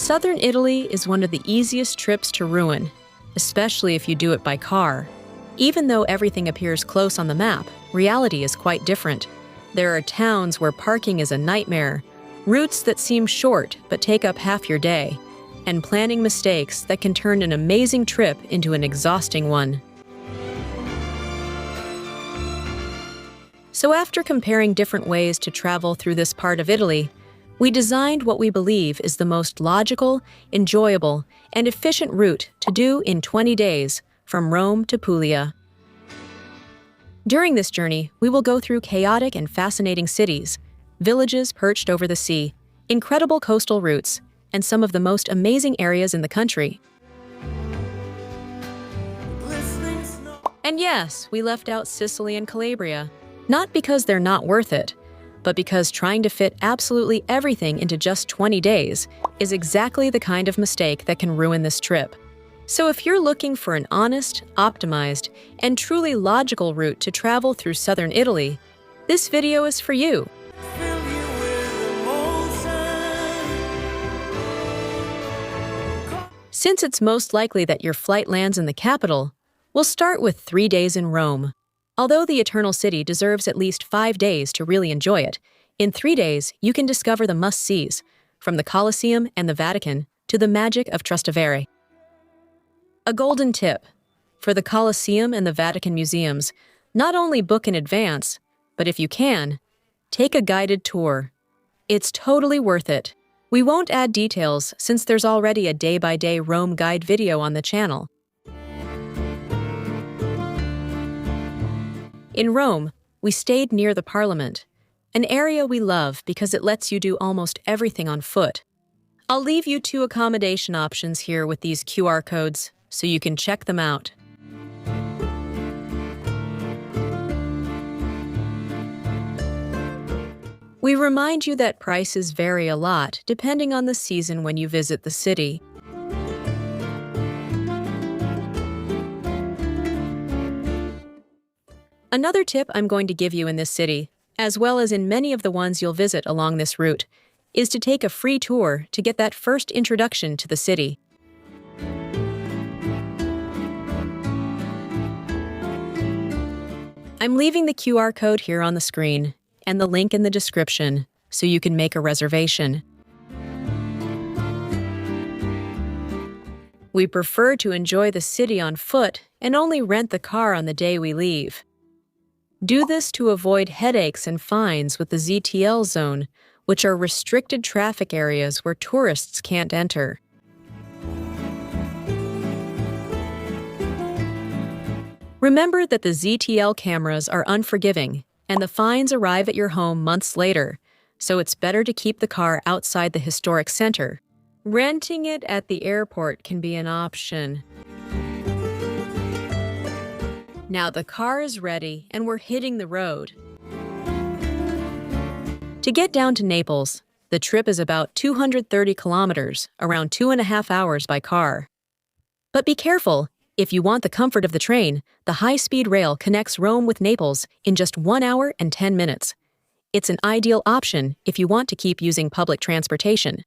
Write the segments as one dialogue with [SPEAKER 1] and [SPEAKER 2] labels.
[SPEAKER 1] Southern Italy is one of the easiest trips to ruin, especially if you do it by car. Even though everything appears close on the map, reality is quite different. There are towns where parking is a nightmare, routes that seem short but take up half your day, and planning mistakes that can turn an amazing trip into an exhausting one. So after comparing different ways to travel through this part of Italy, we designed what we believe is the most logical, enjoyable, and efficient route to do in 20 days from Rome to Puglia. During this journey, we will go through chaotic and fascinating cities, villages perched over the sea, incredible coastal routes, and some of the most amazing areas in the country. And yes, we left out Sicily and Calabria, not because they're not worth it, but because trying to fit absolutely everything into just 20 days is exactly the kind of mistake that can ruin this trip. So if you're looking for an honest, optimized, and truly logical route to travel through southern Italy, this video is for you. Since it's most likely that your flight lands in the capital, we'll start with 3 days in Rome. Although the Eternal City deserves at least 5 days to really enjoy it, in 3 days you can discover the must-sees, from the Colosseum and the Vatican to the magic of Trastevere. A golden tip: for the Colosseum and the Vatican museums, not only book in advance, but if you can, take a guided tour. It's totally worth it. We won't add details since there's already a day-by-day Rome guide video on the channel. In Rome, we stayed near the Parliament, an area we love because it lets you do almost everything on foot. I'll leave you 2 accommodation options here with these QR codes, so you can check them out. We remind you that prices vary a lot depending on the season when you visit the city. Another tip I'm going to give you in this city, as well as in many of the ones you'll visit along this route, is to take a free tour to get that first introduction to the city. I'm leaving the QR code here on the screen and the link in the description so you can make a reservation. We prefer to enjoy the city on foot and only rent the car on the day we leave. Do this to avoid headaches and fines with the ZTL zone, which are restricted traffic areas where tourists can't enter. Remember that the ZTL cameras are unforgiving, and the fines arrive at your home months later, so it's better to keep the car outside the historic center. Renting it at the airport can be an option. Now the car is ready and we're hitting the road. To get down to Naples, the trip is about 230 kilometers, around 2.5 hours by car. But be careful. If you want the comfort of the train, the high-speed rail connects Rome with Naples in just 1 hour and 10 minutes. It's an ideal option if you want to keep using public transportation.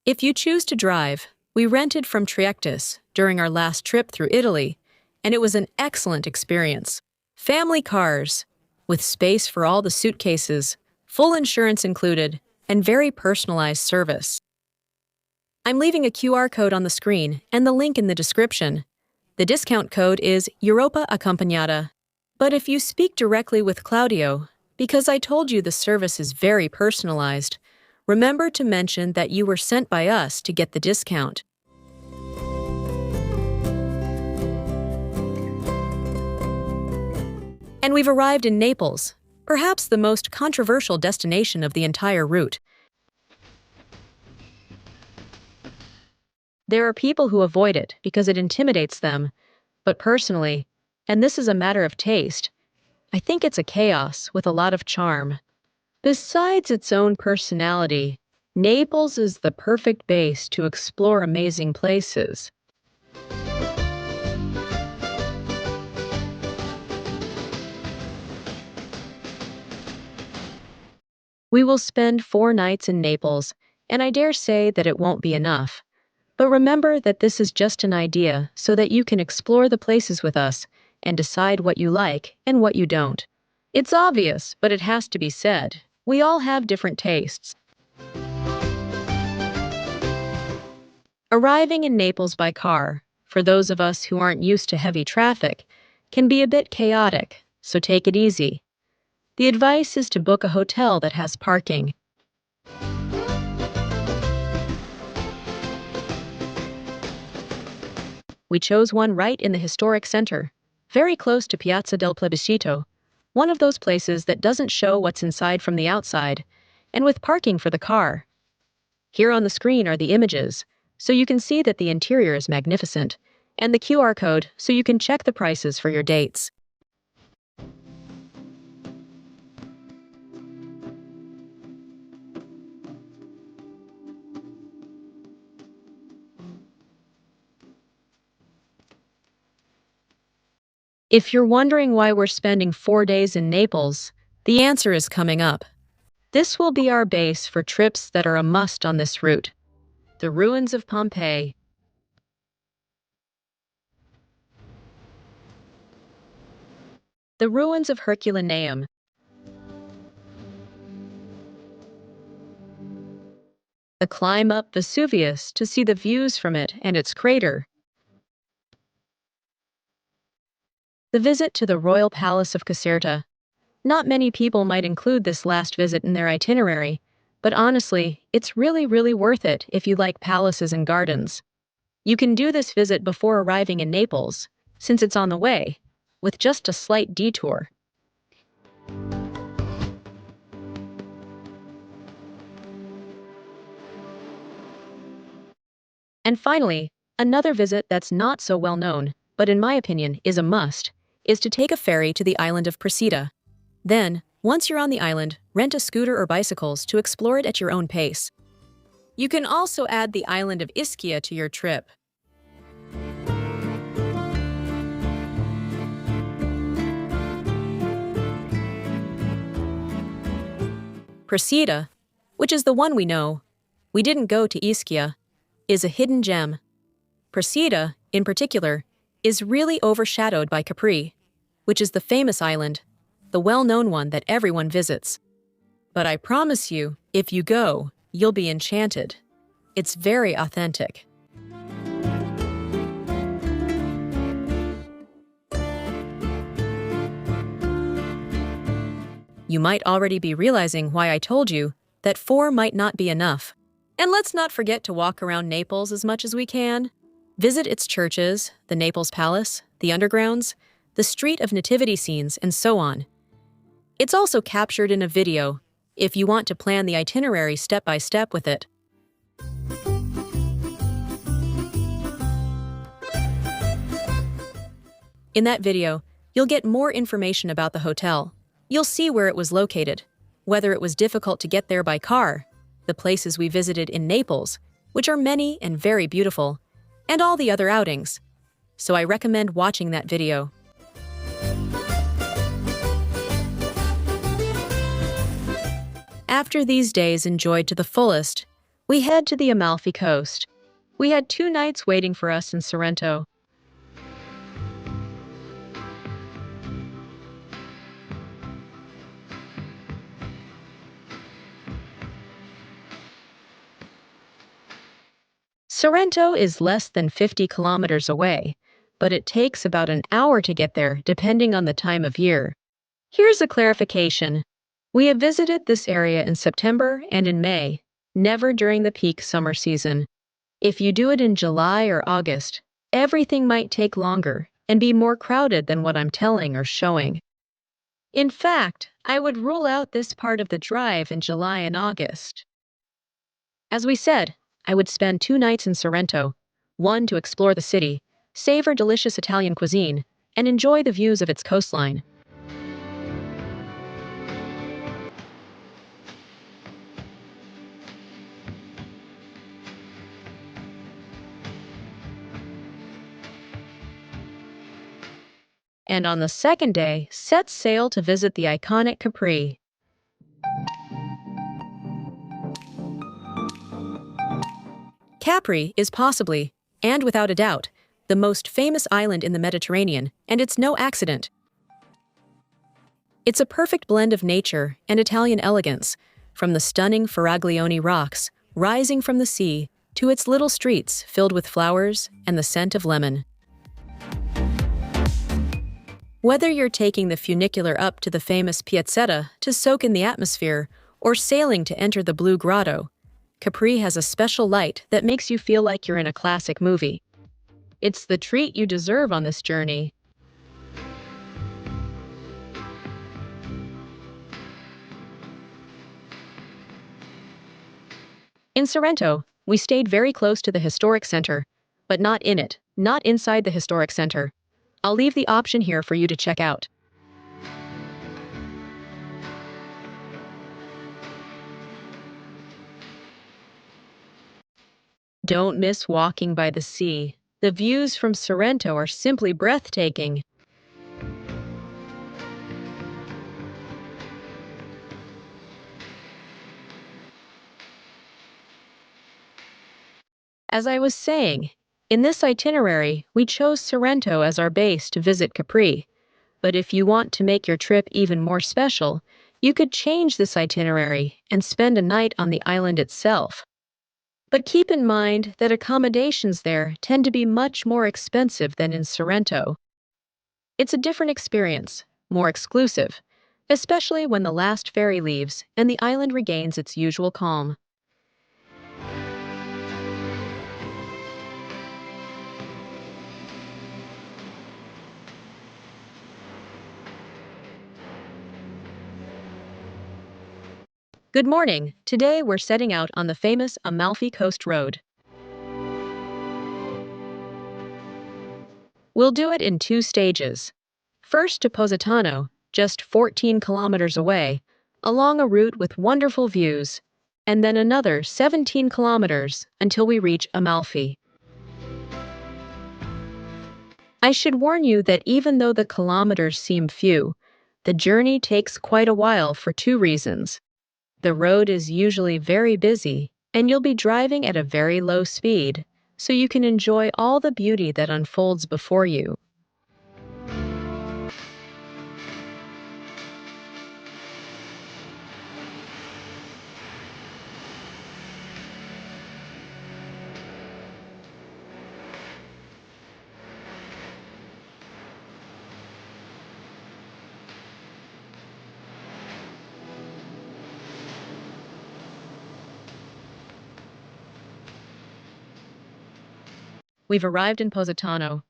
[SPEAKER 1] If you choose to drive, we rented from Triectis during our last trip through Italy, and it was an excellent experience. Family cars, with space for all the suitcases, full insurance included, and very personalized service. I'm leaving a QR code on the screen and the link in the description. The discount code is Europa Accompagnata. But if you speak directly with Claudio, because I told you the service is very personalized, remember to mention that you were sent by us to get the discount. And we've arrived in Naples, perhaps the most controversial destination of the entire route. There are people who avoid it because it intimidates them, but personally, and this is a matter of taste, I think it's a chaos with a lot of charm. Besides its own personality, Naples is the perfect base to explore amazing places. We will spend 4 nights in Naples, and I dare say that it won't be enough. But remember that this is just an idea so that you can explore the places with us and decide what you like and what you don't. It's obvious, but it has to be said. We all have different tastes. Arriving in Naples by car, for those of us who aren't used to heavy traffic, can be a bit chaotic, so take it easy. The advice is to book a hotel that has parking. We chose one right in the historic center, very close to Piazza del Plebiscito, one of those places that doesn't show what's inside from the outside, and with parking for the car. Here on the screen are the images, so you can see that the interior is magnificent, and the QR code so you can check the prices for your dates. If you're wondering why we're spending 4 days in Naples, the answer is coming up. This will be our base for trips that are a must on this route. The ruins of Pompeii, the ruins of Herculaneum, the climb up Vesuvius to see the views from it and its crater, the visit to the royal palace of Caserta. Not many people might include this last visit in their itinerary, but honestly, it's really worth it if you like palaces and gardens. You can do this visit before arriving in Naples, since it's on the way, with just a slight detour. And finally, another visit that's not so well known, but in my opinion is a must, is to take a ferry to the island of Procida. Then, once you're on the island, rent a scooter or bicycles to explore it at your own pace. You can also add the island of Ischia to your trip. Procida, which is the one we know, we didn't go to Ischia, is a hidden gem. Procida, in particular, is really overshadowed by Capri, which is the famous island, the well-known one that everyone visits. But I promise you, if you go, you'll be enchanted. It's very authentic. You might already be realizing why I told you that 4 might not be enough. And let's not forget to walk around Naples as much as we can. Visit its churches, the Naples Palace, the undergrounds, the Street of Nativity scenes, and so on. It's also captured in a video, if you want to plan the itinerary step by step with it. In that video, you'll get more information about the hotel. You'll see where it was located, whether it was difficult to get there by car, the places we visited in Naples, which are many and very beautiful, and all the other outings. So I recommend watching that video. After these days enjoyed to the fullest, we head to the Amalfi coast. We had 2 nights waiting for us in Sorrento. Sorrento is less than 50 kilometers away, but it takes about an hour to get there depending on the time of year. Here's a clarification. We have visited this area in September and in May, never during the peak summer season. If you do it in July or August, everything might take longer and be more crowded than what I'm telling or showing. In fact, I would rule out this part of the drive in July and August. As we said, I would spend 2 nights in Sorrento, one to explore the city, savor delicious Italian cuisine, and enjoy the views of its coastline. And on the second day, set sail to visit the iconic Capri. Capri is possibly, and without a doubt, the most famous island in the Mediterranean, and it's no accident. It's a perfect blend of nature and Italian elegance, from the stunning Faraglioni rocks rising from the sea to its little streets filled with flowers and the scent of lemon. Whether you're taking the funicular up to the famous Piazzetta to soak in the atmosphere or sailing to enter the Blue Grotto, Capri has a special light that makes you feel like you're in a classic movie. It's the treat you deserve on this journey. In Sorrento, we stayed very close to the historic center, but not in it, not inside the historic center. I'll leave the option here for you to check out. Don't miss walking by the sea. The views from Sorrento are simply breathtaking. As I was saying, in this itinerary, we chose Sorrento as our base to visit Capri. But if you want to make your trip even more special, you could change this itinerary and spend a night on the island itself. But keep in mind that accommodations there tend to be much more expensive than in Sorrento. It's a different experience, more exclusive, especially when the last ferry leaves and the island regains its usual calm. Good morning. Today we're setting out on the famous Amalfi Coast Road. We'll do it in two stages. First to Positano, just 14 kilometers away, along a route with wonderful views, and then another 17 kilometers until we reach Amalfi. I should warn you that even though the kilometers seem few, the journey takes quite a while for two reasons. The road is usually very busy, and you'll be driving at a very low speed, so you can enjoy all the beauty that unfolds before you. We've arrived in Positano.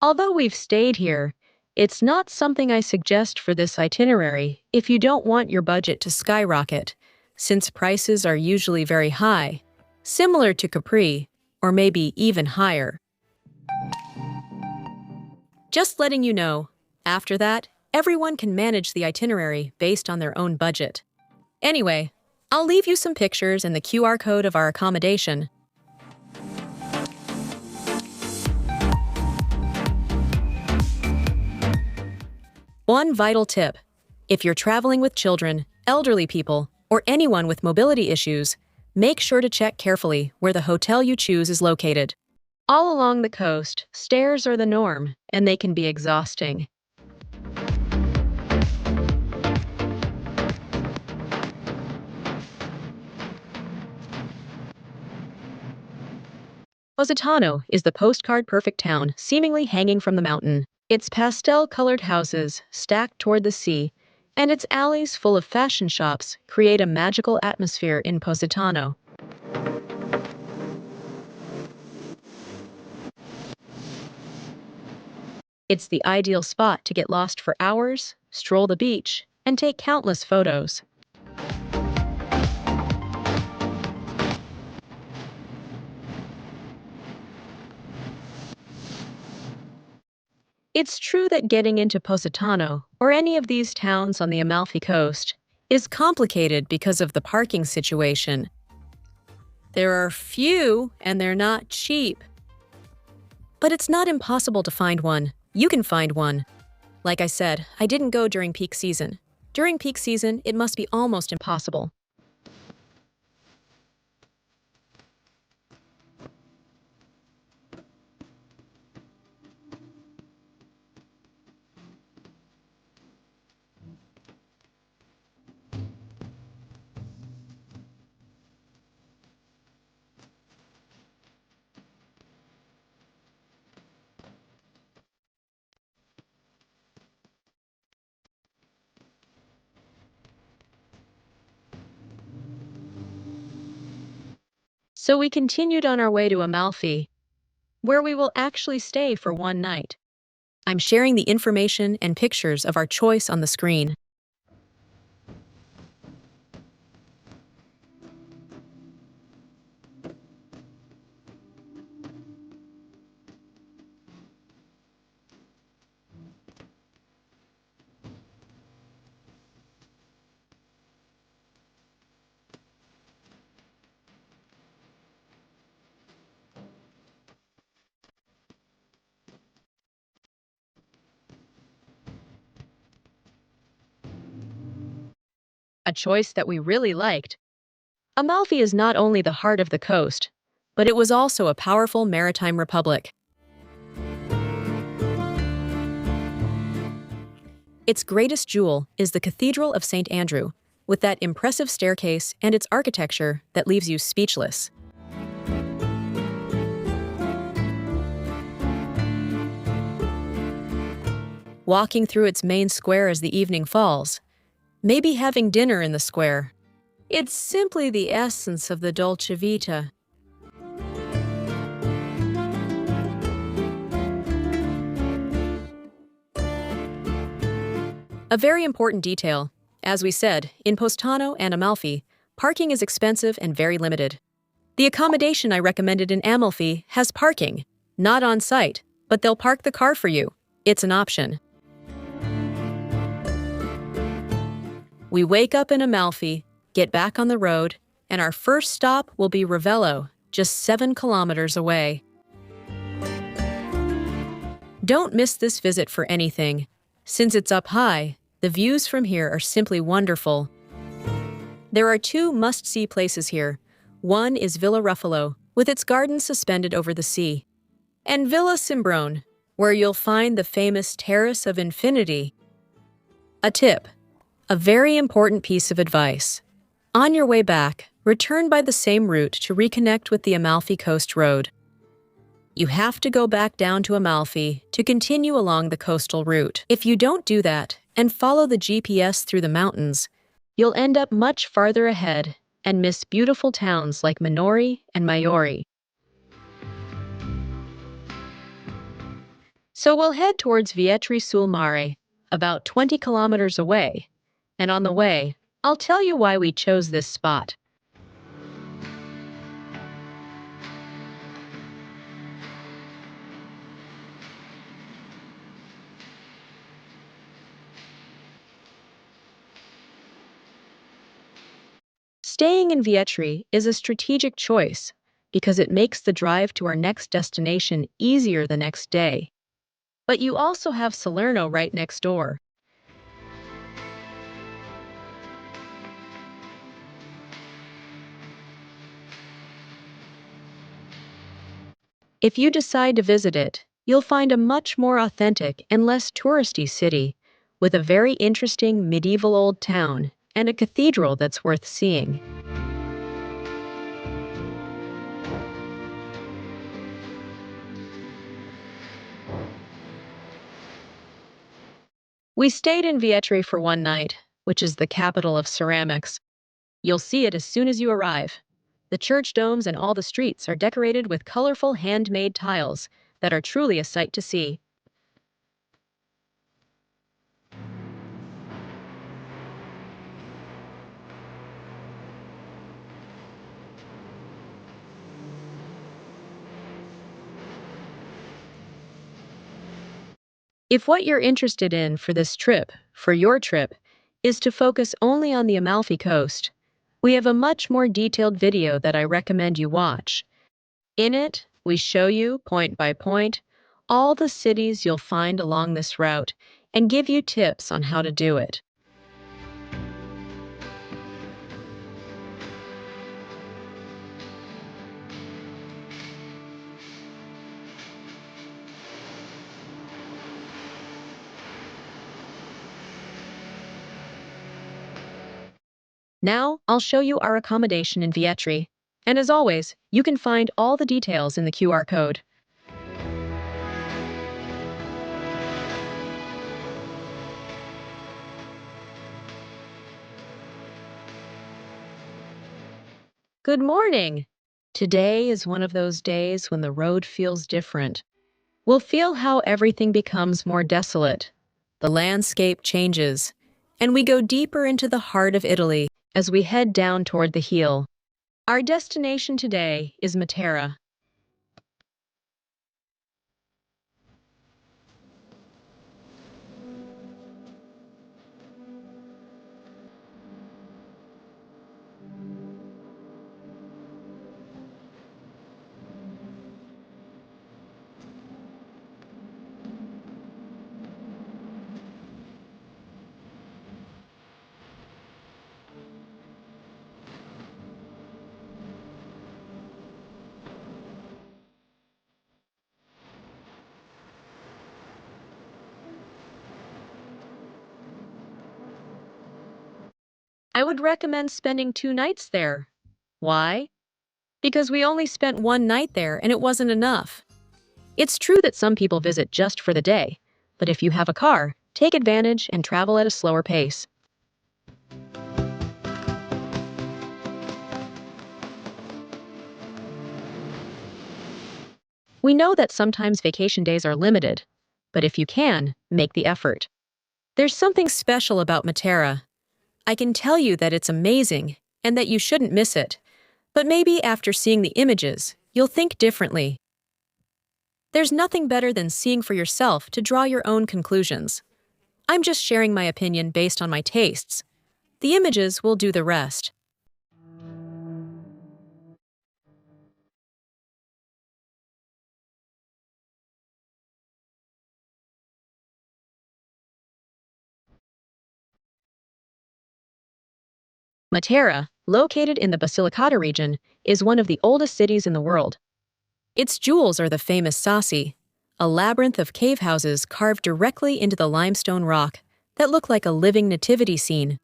[SPEAKER 1] Although we've stayed here, it's not something I suggest for this itinerary if you don't want your budget to skyrocket, since prices are usually very high, similar to Capri, or maybe even higher. Just letting you know, after that, everyone can manage the itinerary based on their own budget. Anyway, I'll leave you some pictures and the QR code of our accommodation. One vital tip: if you're traveling with children, elderly people, or anyone with mobility issues, make sure to check carefully where the hotel you choose is located. All along the coast, stairs are the norm, and they can be exhausting. Positano is the postcard-perfect town seemingly hanging from the mountain. Its pastel-colored houses, stacked toward the sea, and its alleys full of fashion shops create a magical atmosphere in Positano. It's the ideal spot to get lost for hours, stroll the beach, and take countless photos. It's true that getting into Positano, or any of these towns on the Amalfi Coast, is complicated because of the parking situation. There are few, and they're not cheap. But it's not impossible to find one. You can find one. Like I said, I didn't go during peak season. During peak season, it must be almost impossible. So we continued on our way to Amalfi, where we will actually stay for one night. I'm sharing the information and pictures of our choice on the screen. A choice that we really liked. Amalfi is not only the heart of the coast, but it was also a powerful maritime republic. Its greatest jewel is the Cathedral of St. Andrew, with that impressive staircase and its architecture that leaves you speechless. Walking through its main square as the evening falls, maybe having dinner in the square. It's simply the essence of the Dolce Vita. A very important detail. As we said, in Postano and Amalfi, parking is expensive and very limited. The accommodation I recommended in Amalfi has parking, not on site, but they'll park the car for you. It's an option. We wake up in Amalfi, get back on the road, and our first stop will be Ravello, just 7 kilometers away. Don't miss this visit for anything. Since it's up high, the views from here are simply wonderful. There are 2 must-see places here. One is Villa Ruffalo, with its gardens suspended over the sea, and Villa Simbrone, where you'll find the famous Terrace of Infinity. A tip. A very important piece of advice. On your way back, return by the same route to reconnect with the Amalfi Coast Road. You have to go back down to Amalfi to continue along the coastal route. If you don't do that and follow the GPS through the mountains, you'll end up much farther ahead and miss beautiful towns like Minori and Maiori. So we'll head towards Vietri sul Mare, about 20 kilometers away. And on the way, I'll tell you why we chose this spot. Staying in Vietri is a strategic choice because it makes the drive to our next destination easier the next day. But you also have Salerno right next door. If you decide to visit it, you'll find a much more authentic and less touristy city, with a very interesting medieval old town and a cathedral that's worth seeing. We stayed in Vietri for one night, which is the capital of ceramics. You'll see it as soon as you arrive. The church domes and all the streets are decorated with colorful handmade tiles that are truly a sight to see. If what you're interested in for this trip, for your trip, is to focus only on the Amalfi Coast, we have a much more detailed video that I recommend you watch. In it, we show you, point by point, all the cities you'll find along this route and give you tips on how to do it. Now, I'll show you our accommodation in Vietri. And as always, you can find all the details in the QR code. Good morning! Today is one of those days when the road feels different. We'll feel how everything becomes more desolate. The landscape changes, and we go deeper into the heart of Italy as we head down toward the heel. Our destination today is Matera. I would recommend spending 2 nights there. Why? Because we only spent one night there and it wasn't enough. It's true that some people visit just for the day, but if you have a car, take advantage and travel at a slower pace. We know that sometimes vacation days are limited, but if you can, make the effort. There's something special about Matera. I can tell you that it's amazing and that you shouldn't miss it, but maybe after seeing the images, you'll think differently. There's nothing better than seeing for yourself to draw your own conclusions. I'm just sharing my opinion based on my tastes. The images will do the rest. Matera, located in the Basilicata region, is one of the oldest cities in the world. Its jewels are the famous Sassi, a labyrinth of cave houses carved directly into the limestone rock that look like a living nativity scene.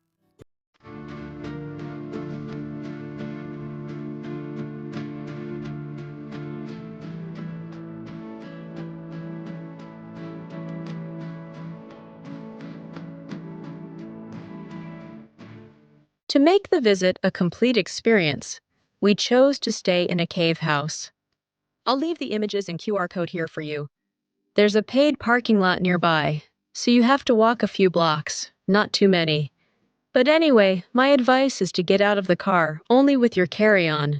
[SPEAKER 1] To make the visit a complete experience, we chose to stay in a cave house. I'll leave the images and QR code here for you. There's a paid parking lot nearby, so you have to walk a few blocks, not too many. But anyway, my advice is to get out of the car only with your carry-on.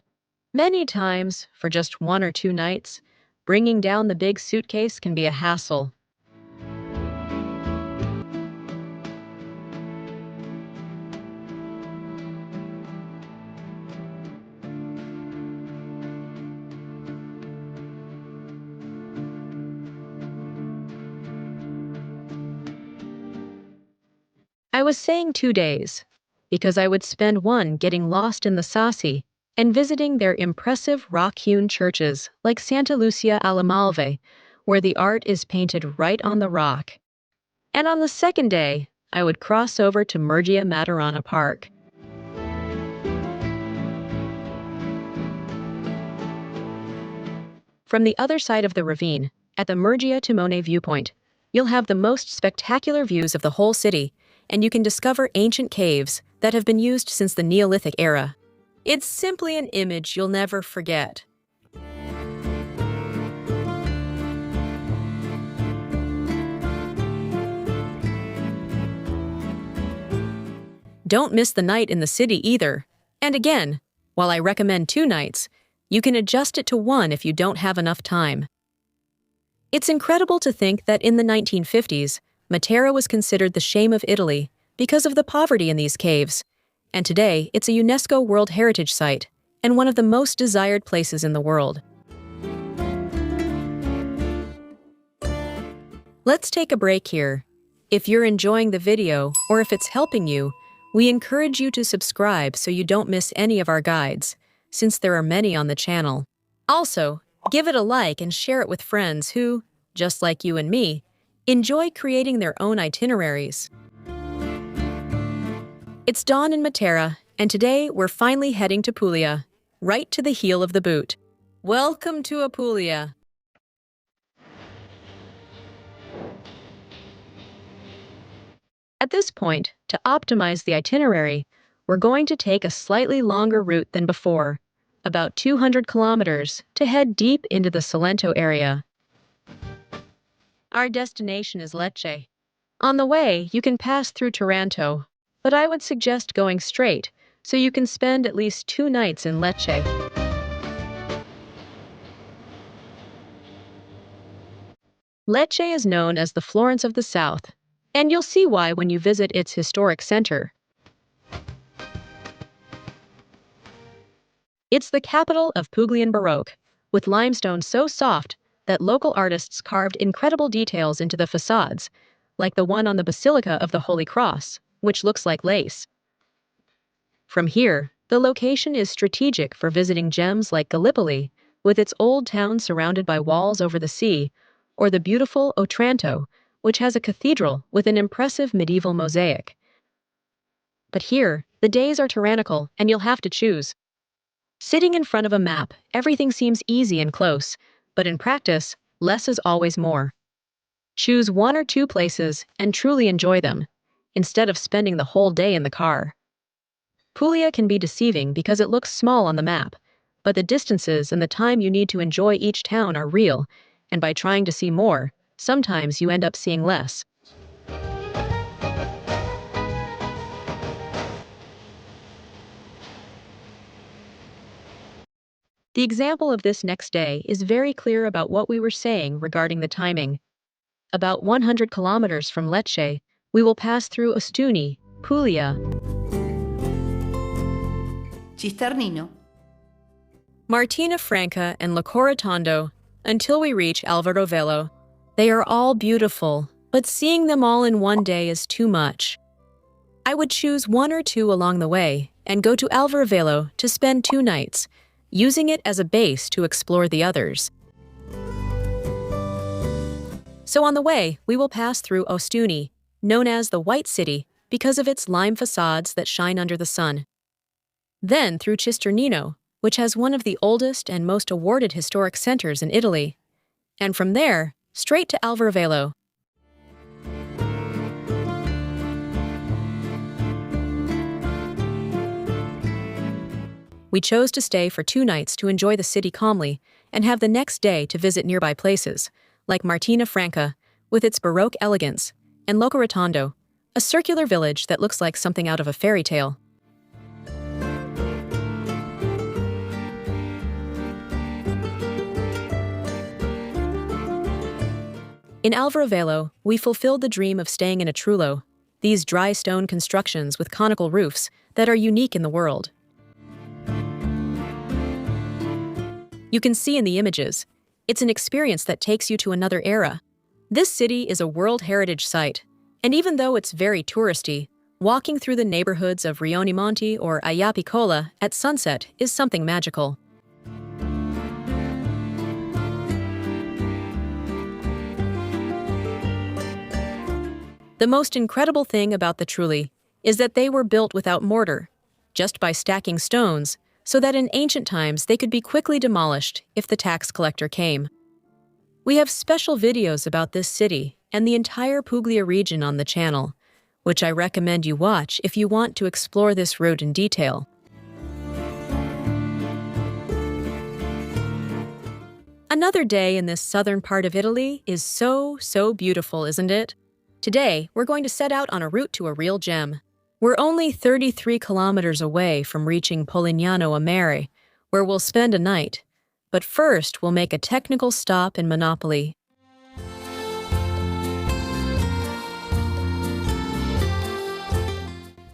[SPEAKER 1] Many times, for just 1 or 2 nights, bringing down the big suitcase can be a hassle. I was saying 2 days, because I would spend one getting lost in the Sassi and visiting their impressive rock-hewn churches like Santa Lucia all'Amalfi, where the art is painted right on the rock. And on the second day, I would cross over to Murgia Materana Park. From the other side of the ravine, at the Murgia Timone viewpoint, you'll have the most spectacular views of the whole city, and you can discover ancient caves that have been used since the Neolithic era. It's simply an image you'll never forget. Don't miss the night in the city either. And again, while I recommend 2 nights, you can adjust it to one if you don't have enough time. It's incredible to think that in the 1950s, Matera was considered the shame of Italy because of the poverty in these caves, and today it's a UNESCO World Heritage Site and one of the most desired places in the world. Let's take a break here. If you're enjoying the video or if it's helping you, we encourage you to subscribe so you don't miss any of our guides, since there are many on the channel. Also, give it a like and share it with friends who, just like you and me, enjoy creating their own itineraries. It's dawn in Matera, and today we're finally heading to Puglia, right to the heel of the boot. Welcome to Puglia. At this point, to optimize the itinerary, we're going to take a slightly longer route than before, about 200 kilometers, to head deep into the Sorrento area. Our destination is Lecce. On the way, you can pass through Sorrento, but I would suggest going straight, so you can spend at least 2 nights in Lecce. Lecce is known as the Florence of the South, and you'll see why when you visit its historic center. It's the capital of Puglian Baroque, with limestone so soft that local artists carved incredible details into the facades, like the one on the Basilica of the Holy Cross, which looks like lace. From here, the location is strategic for visiting gems like Gallipoli, with its old town surrounded by walls over the sea, or the beautiful Otranto, which has a cathedral with an impressive medieval mosaic. But here, the days are tyrannical, and you'll have to choose. Sitting in front of a map, everything seems easy and close, but in practice, less is always more. Choose 1 or 2 places and truly enjoy them, instead of spending the whole day in the car. Puglia can be deceiving because it looks small on the map, but the distances and the time you need to enjoy each town are real, and by trying to see more, sometimes you end up seeing less. The example of this next day is very clear about what we were saying regarding the timing. About 100 kilometers from Lecce, we will pass through Ostuni, Puglia,
[SPEAKER 2] Cisternino,
[SPEAKER 1] Martina Franca, and Lecce until we reach Alvarovelo. They are all beautiful, but seeing them all in one day is too much. I would choose 1 or 2 along the way and go to Alvarovelo to spend 2 nights, using it as a base to explore the others. So on the way, we will pass through Ostuni, known as the White City because of its lime facades that shine under the sun. Then through Cisternino, which has one of the oldest and most awarded historic centers in Italy. And from there, straight to Alvarovelo. We chose to stay for 2 nights to enjoy the city calmly and have the next day to visit nearby places, like Martina Franca, with its Baroque elegance, and Lecce, a circular village that looks like something out of a fairy tale. In Alvarovelo, we fulfilled the dream of staying in a trullo, these dry stone constructions with conical roofs that are unique in the world. You can see in the images, it's an experience that takes you to another era. This city is a World Heritage Site, and even though it's very touristy, walking through the neighborhoods of Rionimonti or Ayapicola at sunset is something magical. The most incredible thing about the Trulli is that they were built without mortar, just by stacking stones, so that in ancient times they could be quickly demolished if the tax collector came. We have special videos about this city and the entire Puglia region on the channel, which I recommend you watch if you want to explore this route in detail. Another day in this southern part of Italy is so beautiful, isn't it? Today, we're going to set out on a route to a real gem. We're only 33 kilometers away from reaching Polignano, Bari, where we'll spend a night. But first, we'll make a technical stop in Naples.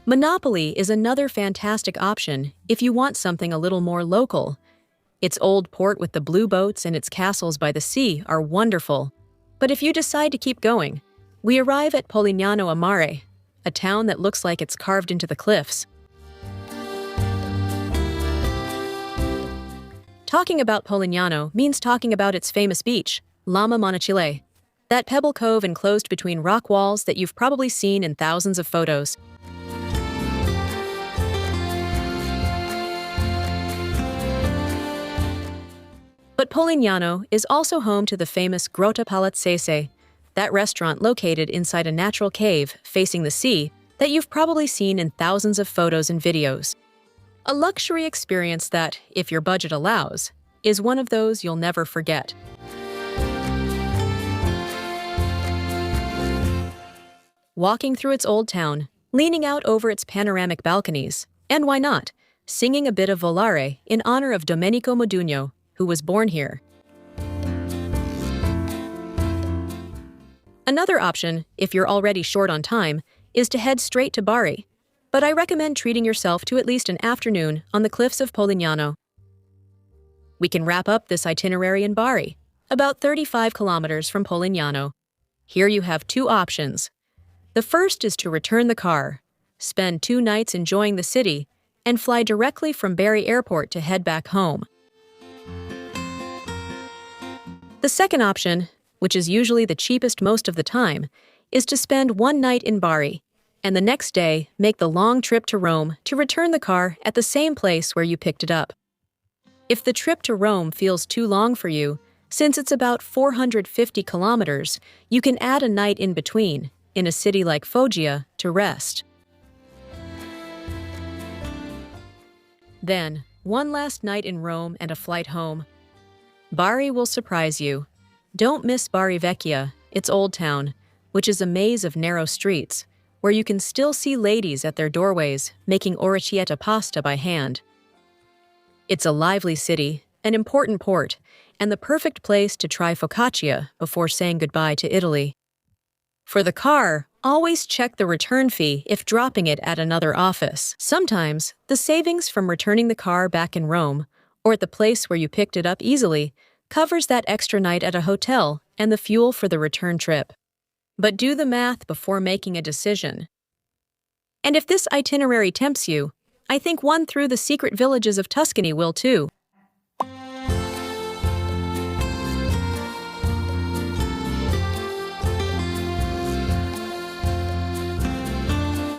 [SPEAKER 1] Naples is another fantastic option if you want something a little more local. Its old port with the blue boats and its castles by the sea are wonderful. But if you decide to keep going, we arrive at Polignano a Mare, a town that looks like it's carved into the cliffs. Talking about Polignano means talking about its famous beach, Lama Monachile, that pebble cove enclosed between rock walls that you've probably seen in thousands of photos. But Polignano is also home to the famous Grotta Palazzese, that restaurant located inside a natural cave facing the sea that you've probably seen in thousands of photos and videos. A luxury experience that, if your budget allows, is one of those you'll never forget. Walking through its old town, leaning out over its panoramic balconies, and why not, singing a bit of volare in honor of Domenico Modugno, who was born here. Another option, if you're already short on time, is to head straight to Bari, but I recommend treating yourself to at least an afternoon on the cliffs of Polignano. We can wrap up this itinerary in Bari, about 35 kilometers from Polignano. Here you have two options. The first is to return the car, spend 2 nights enjoying the city, and fly directly from Bari Airport to head back home. The second option, which is usually the cheapest most of the time, is to spend 1 night in Bari, and the next day make the long trip to Rome to return the car at the same place where you picked it up. If the trip to Rome feels too long for you, since it's about 450 kilometers, you can add a night in between, in a city like Foggia, to rest. Then, 1 last night in Rome and a flight home. Bari will surprise you. Don't miss Bari Vecchia, its old town, which is a maze of narrow streets, where you can still see ladies at their doorways making orecchietta pasta by hand. It's a lively city, an important port, and the perfect place to try focaccia before saying goodbye to Italy. For the car, always check the return fee if dropping it at another office. Sometimes, the savings from returning the car back in Rome, or at the place where you picked it up easily, covers that extra night at a hotel and the fuel for the return trip. But do the math before making a decision. And if this itinerary tempts you, I think one through the secret villages of Tuscany will too.